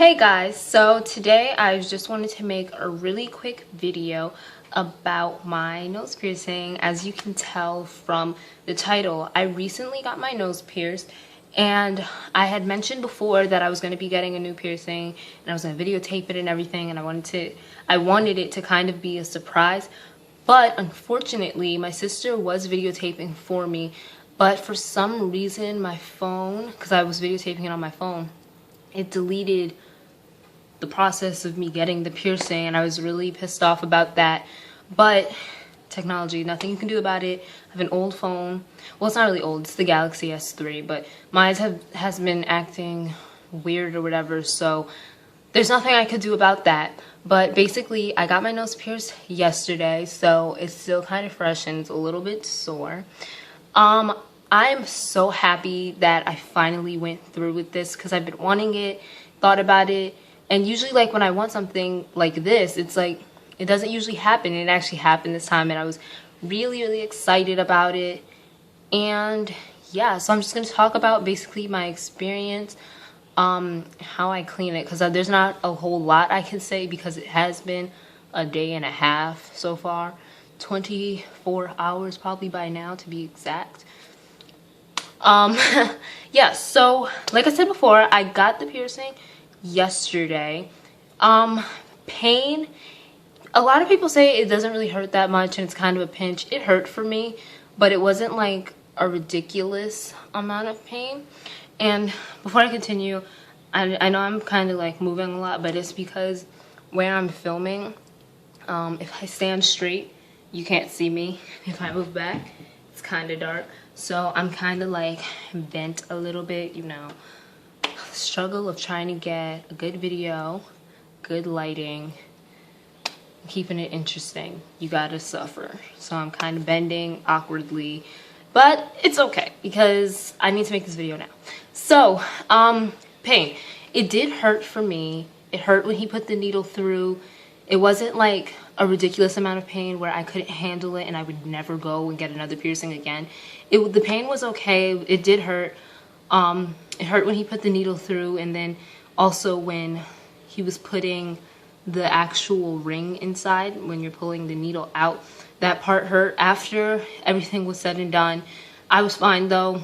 Hey guys, so today I just wanted to make a really quick video about my nose piercing. As you can tell from the title, I recently got my nose pierced, and I had mentioned before that I was going to be getting a new piercing and I was going to videotape it and everything, and I wanted it to kind of be a surprise. But unfortunately, my sister was videotaping for me, but for some reason my phone, because I was videotaping it on my phone, it deleted the process of me getting the piercing, and I was really pissed off about that. But technology, nothing you can do about it. I have an old phone. Well, it's not really old, it's the Galaxy S3, but mine has been acting weird or whatever, so there's nothing I could do about that. But basically, I got my nose pierced yesterday, so it's still kind of fresh and it's a little bit sore. I'm so happy that I finally went through with this, because I've been wanting it, thought about it, and usually, like, when I want something like this, it's like, it doesn't usually happen, and it actually happened this time, and I was really, really excited about it. And yeah, so I'm just going to talk about basically my experience, how I clean it, because there's not a whole lot I can say, because it has been a day and a half so far, 24 hours probably by now to be exact. Yeah, so like I said before, I got the piercing yesterday. Pain, a lot of people say it doesn't really hurt that much and it's kind of a pinch. It hurt for me, but it wasn't like a ridiculous amount of pain. And before I continue, I know I'm kind of like moving a lot, but it's because where I'm filming, if I stand straight, you can't see me. If I move back, it's kind of dark. So I'm kind of like bent a little bit, you know. The struggle of trying to get a good video, good lighting, keeping it interesting. You gotta suffer. So I'm kind of bending awkwardly, but it's okay because I need to make this video now. So, pain. It did hurt for me. It hurt when he put the needle through. It wasn't like a ridiculous amount of pain where I couldn't handle it and I would never go and get another piercing again. The pain was okay. It did hurt. It hurt when he put the needle through, and then also when he was putting the actual ring inside, when you're pulling the needle out. That part hurt. After everything was said and done, I was fine though.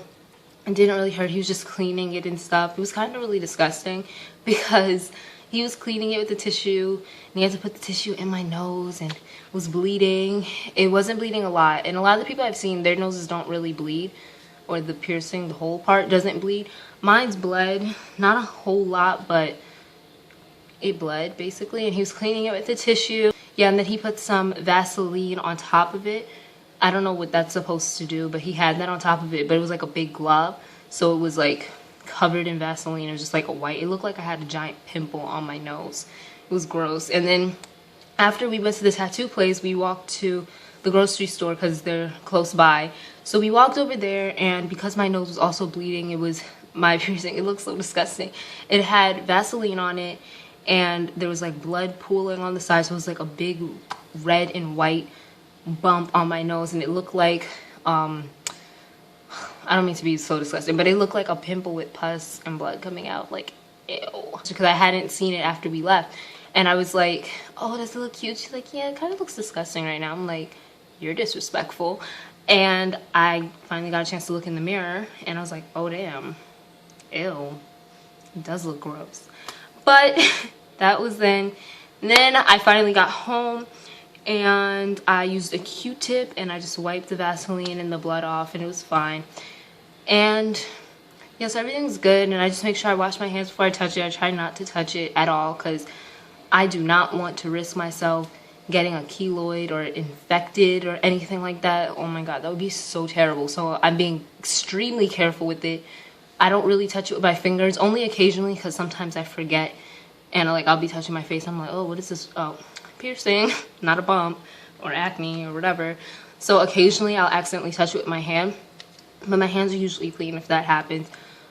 It didn't really hurt. He was just cleaning it and stuff. It was kind of really disgusting because he was cleaning it with the tissue, and he had to put the tissue in my nose, and it was bleeding. It wasn't bleeding a lot, and a lot of the people I've seen, their noses don't really bleed, or the piercing, the whole part doesn't bleed. Mine's bled, not a whole lot, but it bled basically, and he was cleaning it with the tissue. Yeah, and then he put some Vaseline on top of it. I don't know what that's supposed to do, but he had that on top of it, but it was like a big glove, so it was like covered in Vaseline. It was just like a white, it looked like I had a giant pimple on my nose. It was gross. And then after we went to the tattoo place, we walked to the grocery store because they're close by. So we walked over there, and because my nose was also bleeding, it was my piercing. It looked so disgusting. It had Vaseline on it, and there was like blood pooling on the side, so it was like a big red and white bump on my nose, and it looked like I don't mean to be so disgusting, but it looked like a pimple with pus and blood coming out. Like, ew. Because I hadn't seen it after we left. And I was like, oh, does it look cute? She's like, yeah, it kind of looks disgusting right now. I'm like, you're disrespectful. And I finally got a chance to look in the mirror, and I was like, oh, damn. Ew. It does look gross. But that was then. And then I finally got home, and I used a Q-tip, and I just wiped the Vaseline and the blood off, and it was fine. And yes, everything's good, and I just make sure I wash my hands before I touch it. I try not to touch it at all because I do not want to risk myself getting a keloid or infected or anything like that. Oh my god, that would be so terrible. So I'm being extremely careful with it. I don't really touch it with my fingers, only occasionally, because sometimes I forget, and I'll be touching my face. I'm like, oh, what is this? Oh, piercing, not a bump or acne or whatever. So occasionally I'll accidentally touch it with my hand, but my hands are usually clean if that happens.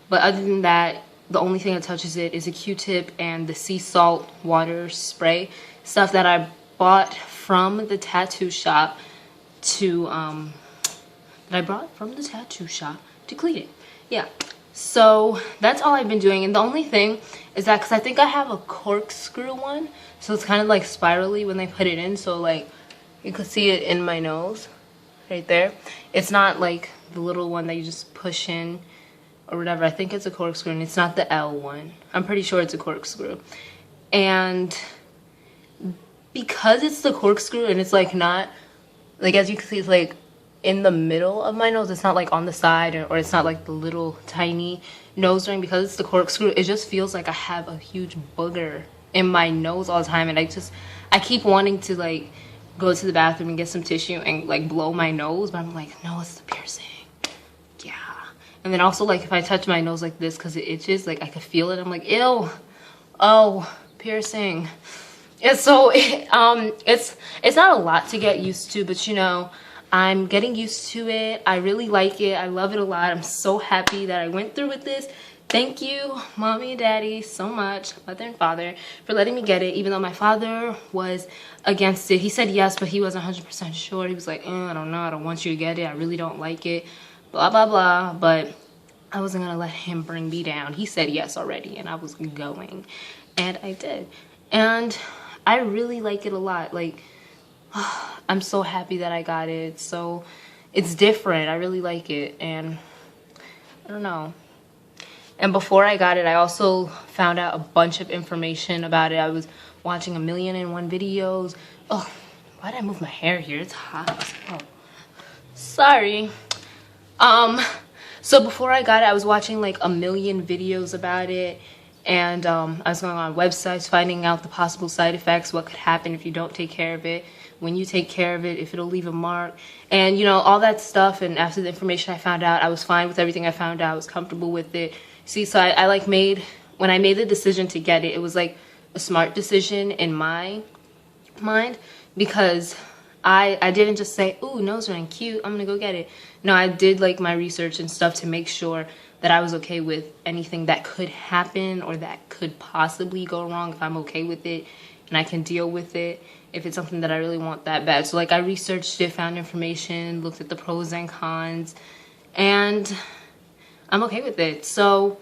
But other than that, the only thing that touches it is a Q-tip and the sea salt water spray, stuff that I bought from the tattoo shop to clean it. Yeah, So that's all I've been doing. And the only thing is that because I think I have a corkscrew one, so it's kind of like spirally when they put it in, so like you could see it in my nose right there. It's not like the little one that you just push in or whatever. I think it's a corkscrew, and it's not the L one. I'm pretty sure it's a corkscrew. And because it's the corkscrew and it's like not, like as you can see, it's like in the middle of my nose. It's not like on the side, or it's not like the little tiny nose ring. Because it's the corkscrew, it just feels like I have a huge booger in my nose all the time, and I keep wanting to like go to the bathroom and get some tissue and like blow my nose, but I'm like, no, it's the piercing. Yeah. And then also like if I touch my nose like this because it itches, like I could feel it, I'm like, ew, oh, piercing. And so it's not a lot to get used to, but you know, I'm getting used to it. I really like it. I love it a lot. I'm so happy that I went through with this. Thank you, mommy and daddy, so much, mother and father, for letting me get it, even though my father was against it. He said yes, but he wasn't 100% sure. He was like, I don't know, I don't want you to get it. I really don't like it, blah, blah, blah. But I wasn't going to let him bring me down. He said yes already, and I was going, and I did. And I really like it a lot. Like, I'm so happy that I got it. So it's different. I really like it, and I don't know. And before I got it, I also found out a bunch of information about it. I was watching 1,000,001 videos. Oh, why did I move my hair here? It's hot. Oh, sorry. So before I got it, I was watching like 1,000,000 videos about it. And I was going on websites, finding out the possible side effects, what could happen if you don't take care of it, when you take care of it, if it'll leave a mark, and you know, all that stuff. And after the information I found out, I was fine with everything I found out. I was comfortable with it. See, so I like when I made the decision to get it, it was like a smart decision in my mind, because I didn't just say, ooh, nose ring, cute, I'm gonna go get it. No, I did like my research and stuff to make sure that I was okay with anything that could happen or that could possibly go wrong, if I'm okay with it and I can deal with it, if it's something that I really want that bad. So like I researched it, found information, looked at the pros and cons, and I'm okay with it. So,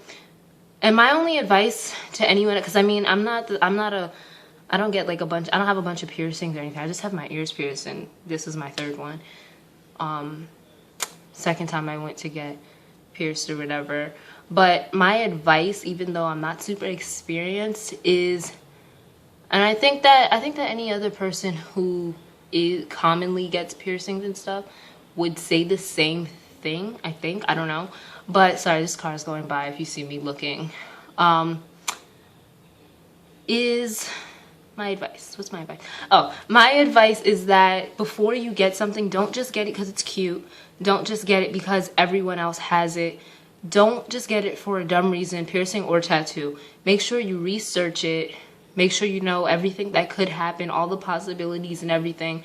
and my only advice to anyone, because I mean, I don't get like I don't have a bunch of piercings or anything. I just have my ears pierced, and this is my third one. Second time I went to get pierced or whatever. But my advice, even though I'm not super experienced, is, and I think that any other person who commonly gets piercings and stuff would say the same thing, I think. I don't know. But sorry, this car is going by if you see me looking. Is my advice. What's my advice? Oh, my advice is that before you get something, don't just get it because it's cute. Don't just get it because everyone else has it. Don't just get it for a dumb reason, piercing or tattoo. Make sure you research it. Make sure you know everything that could happen, all the possibilities and everything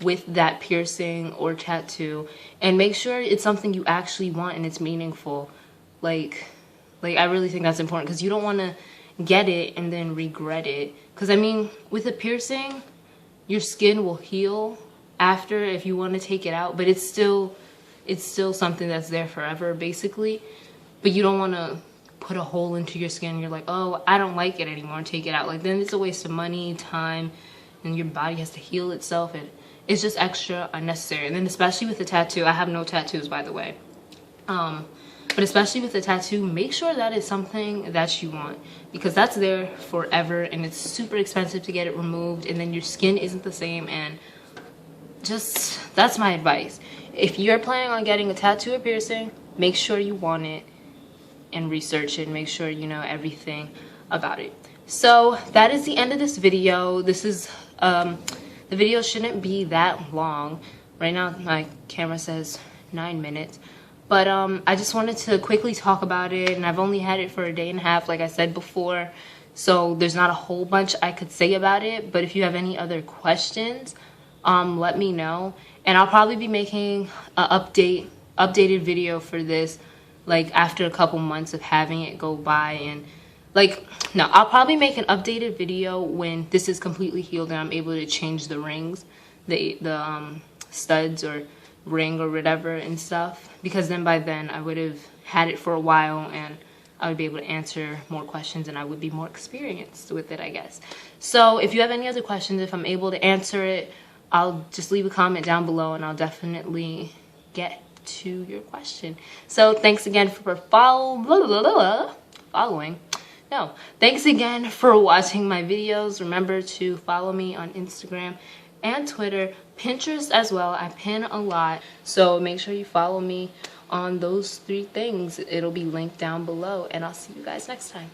with that piercing or tattoo, and make sure it's something you actually want and it's meaningful. Like I really think that's important, because you don't want to get it and then regret it. Because I mean, with a piercing, your skin will heal after if you want to take it out, but it's still something that's there forever basically. But you don't want to put a hole into your skin. You're like, oh, I don't like it anymore, and take it out. Like, then it's a waste of money, time, and your body has to heal itself, and it's just extra unnecessary. And then especially with the tattoo, I have no tattoos, by the way. But especially with the tattoo, make sure that is something that you want, because that's there forever, and it's super expensive to get it removed, and then your skin isn't the same. And just, that's my advice. If you're planning on getting a tattoo or piercing, make sure you want it and research it, and make sure you know everything about it. So that is the end of this video. This is the video shouldn't be that long. Right now my camera says 9 minutes, but I just wanted to quickly talk about it, and I've only had it for a day and a half, like I said before, so there's not a whole bunch I could say about it. But if you have any other questions, let me know, and I'll probably be making an updated video for this, like after a couple months of having it go by. And like, no, I'll probably make an updated video when this is completely healed and I'm able to change the rings, the studs or ring or whatever and stuff, because then by then I would have had it for a while and I would be able to answer more questions and I would be more experienced with it, I guess. So if you have any other questions, if I'm able to answer it, I'll just leave a comment down below and I'll definitely get to your question. So thanks again for following. No, thanks again for watching my videos. Remember to follow me on Instagram and Twitter, Pinterest as well. I pin a lot, so make sure you follow me on those 3 things. It'll be linked down below, and I'll see you guys next time.